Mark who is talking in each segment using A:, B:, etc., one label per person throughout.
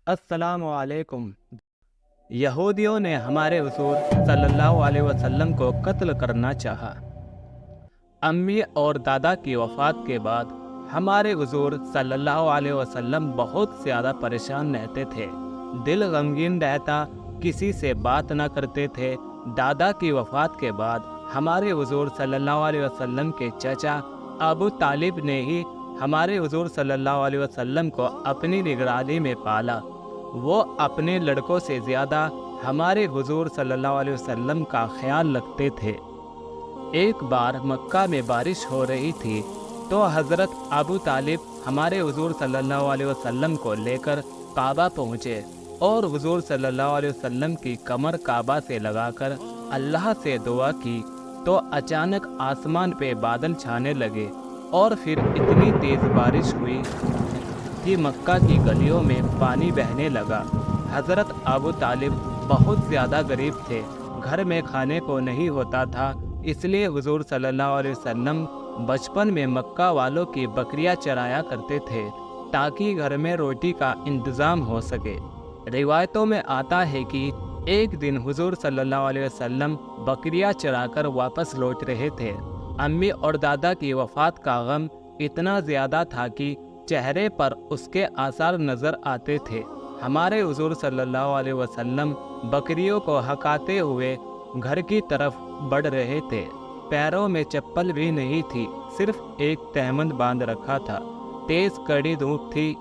A: अस्सलाम वालेकुम। यहूदियों ने हमारे हुजूर सल्लल्लाहु अलैहि वसल्लम को कत्ल करना चाहा। अम्मी और दादा की वफ़ात के बाद हमारे हुजूर सल्लल्लाहु अलैहि वसल्लम बहुत ज़्यादा परेशान रहते थे। दिल गमगीन रहता, किसी से बात ना करते थे। दादा की वफ़ात के बाद हमारे हुजूर सल्लल्लाहु अलैहि वसल्लम के चाचा अबू तालिब ने ही हमारे हुजूर सल्लल्लाहु अलैहि वसल्लम को अपनी निगरानी में पाला। वो अपने लड़कों से ज़्यादा हमारे हुजूर सल्लल्लाहु अलैहि वसल्लम का ख्याल रखते थे। एक बार मक्का में बारिश हो रही थी तो हज़रत अबू तालिब हमारे हुजूर सल्लल्लाहु अलैहि वसल्लम को लेकर काबा पहुँचे और हुजूर सल्लल्लाहु अलैहि वसल्लम की कमर काबा से लगाकर अल्लाह से दुआ की तो अचानक आसमान पे बादल छाने लगे और फिर इतनी तेज़ बारिश हुई कि मक्का की गलियों में पानी बहने लगा। हज़रत अबू तालिब बहुत ज़्यादा गरीब थे, घर में खाने को नहीं होता था, इसलिए हुजूर सल्लल्लाहु अलैहि वसल्लम बचपन में मक्का वालों की बकरियां चराया करते थे ताकि घर में रोटी का इंतज़ाम हो सके। रिवायतों में आता है कि एक दिन हुजूर सल्लल्लाहु अलैहि वसल्लम बकरियां चराकर वापस लौट रहे थे। अम्मी और दादा की वफ़ात का गम इतना ज़्यादा था कि चेहरे पर उसके आसार नज़र आते थे। हमारे हुजूर सल्लल्लाहु अलैहि वसल्लम बकरियों को हकाते हुए घर की तरफ बढ़ रहे थे। पैरों में चप्पल भी नहीं थी, सिर्फ एक तहमद बांध रखा था। तेज़ कड़ी धूप थी,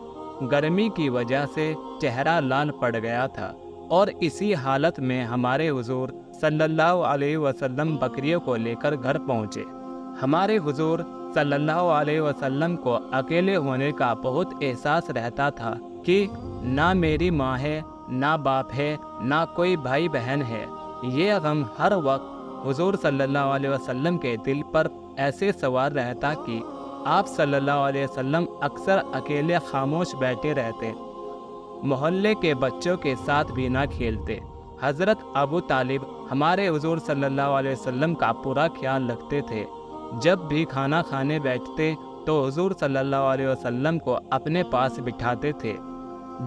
A: गर्मी की वजह से चेहरा लाल पड़ गया था और इसी हालत में हमारे हुजूर सल्लल्लाहु अलैहि वसल्लम बकरियों को लेकर घर पहुँचे। हमारे हुजूर सल्लल्लाहु अलैहि वसल्लम को अकेले होने का बहुत एहसास रहता था कि ना मेरी माँ है, ना बाप है, ना कोई भाई बहन है। ये गम हर वक्त हुजूर सल्लल्लाहु अलैहि वसल्लम के दिल पर ऐसे सवार रहता कि आप सल्लल्लाहु अलैहि वसल्लम अक्सर अकेले खामोश बैठे रहते, मोहल्ले के बच्चों के साथ भी ना खेलते। हज़रत अबू तालिब हमारे हुजूर सल्लल्लाहु अलैहि वसल्लम का पूरा ख्याल रखते थे। जब भी खाना खाने बैठते तो हुजूर सल्लल्लाहु अलैहि वसल्लम को अपने पास बिठाते थे।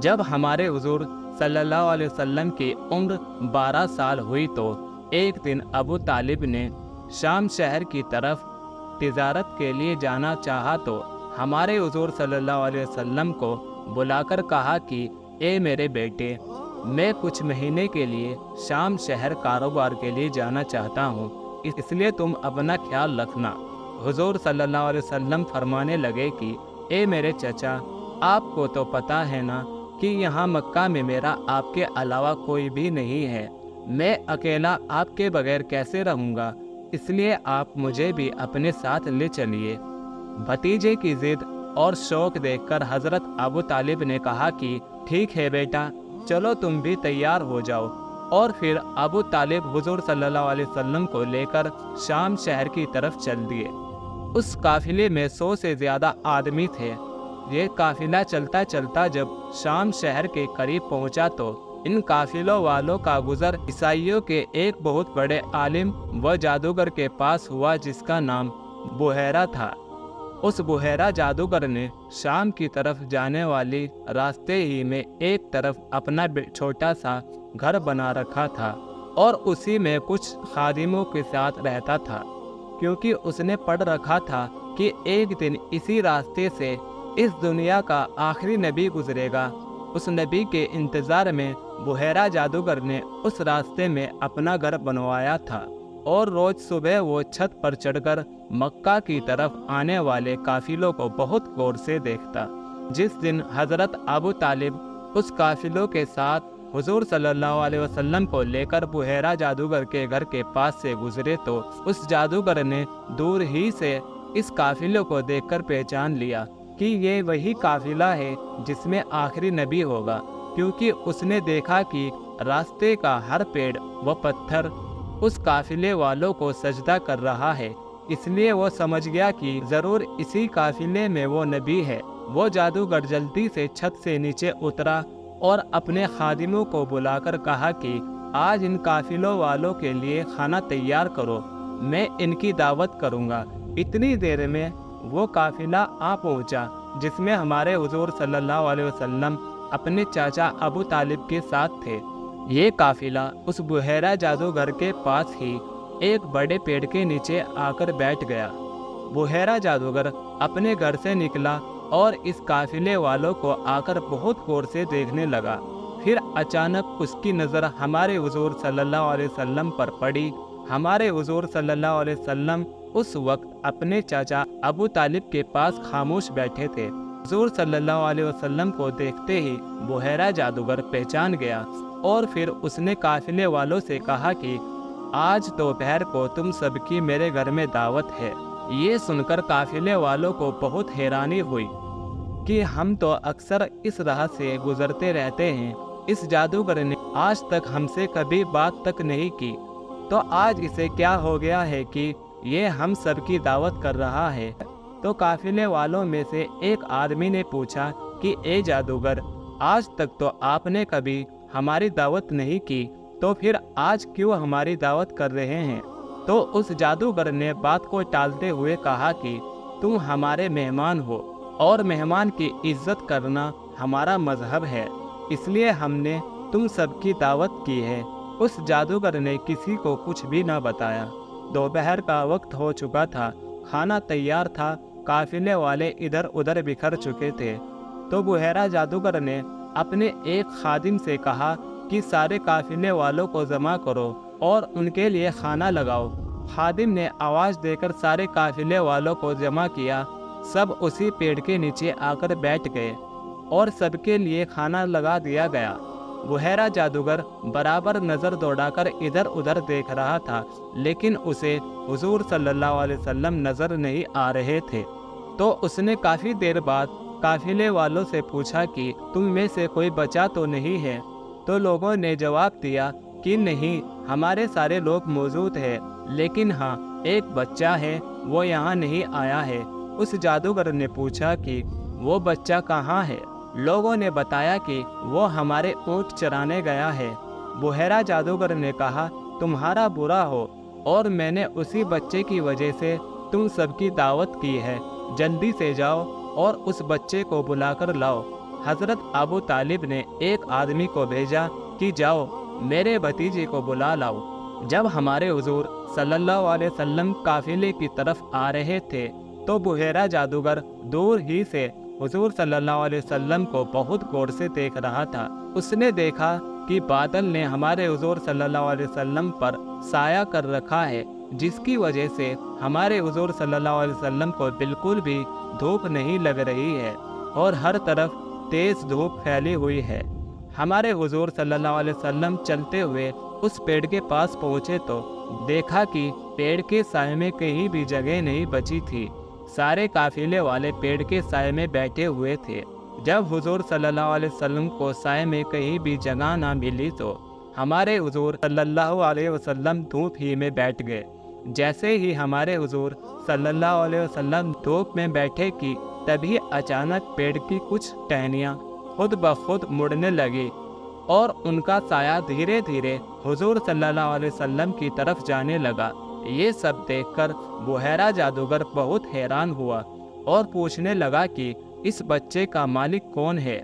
A: जब हमारे हुजूर सल्लल्लाहु अलैहि वसल्लम की उम्र 12 साल हुई तो एक दिन अबू तालिब ने शाम शहर की तरफ तिजारत के लिए जाना चाहा तो हमारे हुजूर सल्लल्लाहु अलैहि वसल्लम को बुलाकर कहा कि ए मेरे बेटे, मैं कुछ महीने के लिए शाम शहर कारोबार के लिए जाना चाहता हूँ, इसलिए तुम अपना ख्याल रखना। हुजूर सल्लल्लाहु अलैहि वसल्लम फरमाने लगे कि ए मेरे चचा, आपको तो पता है ना कि यहाँ मक्का में मेरा आपके अलावा कोई भी नहीं है। मैं अकेला आपके बगैर कैसे रहूँगा, इसलिए आप मुझे भी अपने साथ ले चलिए। भतीजे की जिद और शौक देखकर हज़रत अबू तालिब ने कहा कि ठीक है बेटा, चलो तुम भी तैयार हो जाओ। और फिर अबू तालिब हुजूर सल्लल्लाहु अलैहि वसल्लम को लेकर शाम शहर की तरफ चल दिए। उस काफिले में 100 से ज़्यादा आदमी थे। ये काफिला चलता चलता जब शाम शहर के करीब पहुंचा तो इन काफिलों वालों का गुजर ईसाइयों के एक बहुत बड़े आलिम व जादूगर के पास हुआ जिसका नाम बुहैरा था। उस बुहैरा जादूगर ने शाम की तरफ जाने वाली रास्ते ही में एक तरफ अपना छोटा सा घर बना रखा था और उसी में कुछ खादिमों के साथ रहता था, क्योंकि उसने पढ़ रखा था कि एक दिन इसी रास्ते से इस दुनिया का आखिरी नबी गुजरेगा। उस नबी के इंतज़ार में बुहैरा जादूगर ने उस रास्ते में अपना घर बनवाया था और रोज़ सुबह वो छत पर चढ़कर मक्का की तरफ आने वाले काफिलों को बहुत गौर से देखता। जिस दिन हज़रत अबू तालिब उस काफिलों के साथ हुजूर सल्लल्लाहु अलैहि वसल्लम को लेकर बुहैरा जादूगर के घर के पास से गुजरे तो उस जादूगर ने दूर ही से इस काफिले को देखकर पहचान लिया कि ये वही काफिला है जिसमें आखिरी नबी होगा, क्योंकि उसने देखा कि रास्ते का हर पेड़ व पत्थर उस काफिले वालों को सजदा कर रहा है। इसलिए वो समझ गया कि ज़रूर इसी काफिले में वो नबी है। वो जादूगर जल्दी से छत से नीचे उतरा और अपने खादिमों को बुलाकर कहा कि आज इन काफिलों वालों के लिए खाना तैयार करो, मैं इनकी दावत करूँगा। इतनी देर में वो काफिला आ पहुँचा जिसमें हमारे हुजूर सल्लल्लाहु अलैहि वसल्लम अपने चाचा अबू तालिब के साथ थे। ये काफिला उस बुहैरा जादूगर के पास ही एक बड़े पेड़ के नीचे आकर बैठ गया। बुहैरा जादूगर अपने घर से निकला और इस काफिले वालों को आकर बहुत गौर से देखने लगा। फिर अचानक उसकी नज़र हमारे हुजूर सल्लल्लाहु अलैहि वसल्लम पर पड़ी। हमारे हुजूर सल्लल्लाहु अलैहि वसल्लम उस वक्त अपने चाचा अबू तालिब के पास खामोश बैठे थे। हुजूर सल्लल्लाहु अलैहि वसल्लम को देखते ही बुहैरा जादूगर पहचान गया और फिर उसने काफिले वालों से कहा कि आज दोपहर को तुम सबकी मेरे घर में दावत है। ये सुनकर काफिले वालों को बहुत हैरानी हुई कि हम तो अक्सर इस राह से गुजरते रहते हैं, इस जादूगर ने आज तक हमसे कभी बात तक नहीं की, तो आज इसे क्या हो गया है कि ये हम सबकी दावत कर रहा है। तो काफिले वालों में से एक आदमी ने पूछा कि ए जादूगर, आज तक तो आपने कभी हमारी दावत नहीं की, तो फिर आज क्यों हमारी दावत कर रहे हैं। तो उस जादूगर ने बात को टालते हुए कहा कि तुम हमारे मेहमान हो और मेहमान की इज्जत करना हमारा मजहब है, इसलिए हमने तुम सबकी दावत की है। उस जादूगर ने किसी को कुछ भी न बताया। दोपहर का वक्त हो चुका था, खाना तैयार था, काफिले वाले इधर उधर बिखर चुके थे। तो बुहैरा जादूगर ने अपने एक खादिम से कहा कि सारे काफिले वालों को जमा करो और उनके लिए खाना लगाओ। खादिम ने आवाज़ देकर सारे काफिले वालों को जमा किया। सब उसी पेड़ के नीचे आकर बैठ गए और सबके लिए खाना लगा दिया गया। बुहैरा जादूगर बराबर नज़र दौड़ाकर इधर उधर देख रहा था, लेकिन उसे हुजूर सल्लल्लाहु अलैहि वसल्लम नज़र नहीं आ रहे थे। तो उसने काफ़ी देर बाद काफिले वालों से पूछा कि तुम में से कोई बचा तो नहीं है। तो लोगों ने जवाब दिया कि नहीं, हमारे सारे लोग मौजूद हैं, लेकिन हाँ, एक बच्चा है, वो यहाँ नहीं आया है। उस जादूगर ने पूछा कि वो बच्चा कहाँ है। लोगों ने बताया कि वो हमारे ऊँट चराने गया है। बुहैरा जादूगर ने कहा, तुम्हारा बुरा हो और मैंने उसी बच्चे की वजह से तुम सबकी दावत की है। जल्दी से जाओ और उस बच्चे को बुलाकर लाओ। हज़रत अबू तालिब ने एक आदमी को भेजा कि जाओ मेरे भतीजे को बुला लाओ। जब हमारे हुजूर सल्लल्लाहु अलैहि वसल्लम काफिले की तरफ आ रहे थे, तो बुहैरा जादूगर दूर ही से हुजूर सल्लल्लाहु अलैहि वसल्लम को बहुत गौर से देख रहा था। उसने देखा कि बादल ने हमारे हुजूर सल्लल्लाहु अलैहि वसल्लम पर साया कर रखा है, जिसकी वजह से हमारे हुजूर सल्लल्लाहु अलैहि वसल्लम को बिल्कुल भी धूप नहीं लग रही है और हर तरफ तेज धूप फैली हुई है। हमारे हुजूर सल्लल्लाहु अलैहि वसल्लम चलते हुए उस पेड़ के पास पहुँचे तो देखा कि पेड़ के साए में कहीं भी जगह नहीं बची थी। सारे काफिले वाले पेड़ के साए में बैठे हुए थे। जब हुजूर सल्लल्लाहु अलैहि वसल्लम को साए में कहीं भी जगह ना मिली तो हमारे हुजूर सल्लल्लाहु अलैहि वसल्लम धूप ही में बैठ गए। जैसे ही हमारे हुजूर सल्लल्लाहु अलैहि वसल्लम धूप में बैठे कि तभी अचानक पेड़ की कुछ टहनियाँ खुद ब खुद मुड़ने लगी और उनका साया धीरे धीरे हुजूर सल्लल्लाहु अलैहि वसल्लम की तरफ जाने लगा। ये सब देखकर बुहैरा जादूगर बहुत हैरान हुआ और पूछने लगा कि इस बच्चे का मालिक कौन है।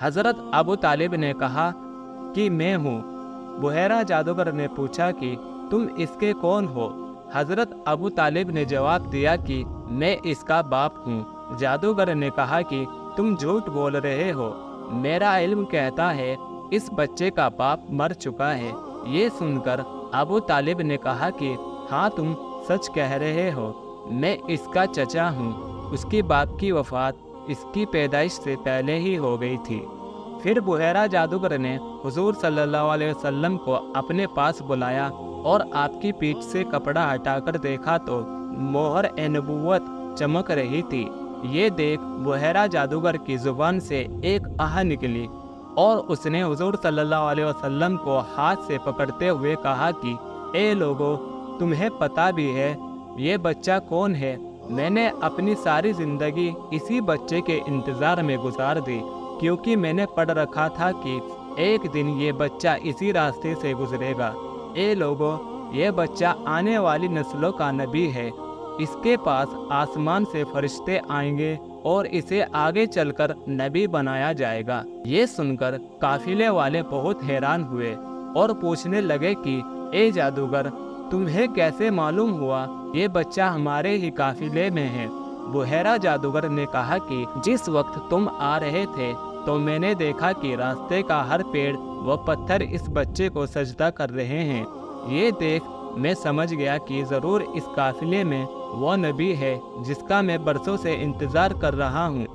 A: हज़रत अबू तालिब ने कहा कि मैं हूँ। बुहैरा जादूगर ने पूछा कि तुम इसके कौन हो। हज़रत अबू तालिब ने जवाब दिया कि मैं इसका बाप हूँ। जादूगर ने कहा कि तुम झूठ बोल रहे हो, मेरा इल्म कहता है इस बच्चे का बाप मर चुका है। ये सुनकर अबू तालिब ने कहा कि हाँ, तुम सच कह रहे हो, मैं इसका चचा हूँ। उसकी बाप की वफ़ात इसकी पैदाइश से पहले ही हो गई थी। फिर बुहैरा जादूगर ने हुजूर सल्लल्लाहु अलैहि वसल्लम को अपने पास बुलाया और आपकी पीठ से कपड़ा हटाकर देखा तो मोहर ए नबुव्वत चमक रही थी। ये देख बुहैरा जादूगर की ज़ुबान से एक आह निकली और उसने हुजूर सल्लल्लाहु अलैहि वसल्लम को हाथ से पकड़ते हुए कहा कि ए लोगो, तुम्हें पता भी है ये बच्चा कौन है। मैंने अपनी सारी ज़िंदगी इसी बच्चे के इंतज़ार में गुजार दी, क्योंकि मैंने पढ़ रखा था कि एक दिन ये बच्चा इसी रास्ते से गुजरेगा। ए लोगो, ये बच्चा आने वाली नस्लों का नबी है इसके पास आसमान से फरिश्ते आएंगे और इसे आगे चलकर नबी बनाया जाएगा। ये सुनकर काफिले वाले बहुत हैरान हुए और पूछने लगे कि ए जादूगर, तुम्हें कैसे मालूम हुआ ये बच्चा हमारे ही काफिले में है? बुहैरा जादूगर ने कहा कि जिस वक्त तुम आ रहे थे तो मैंने देखा कि रास्ते का हर पेड़ व पत्थर इस बच्चे को सजदा कर रहे हैं। ये देख मैं समझ गया कि ज़रूर इस काफिले में वो नबी है जिसका मैं बरसों से इंतज़ार कर रहा हूँ।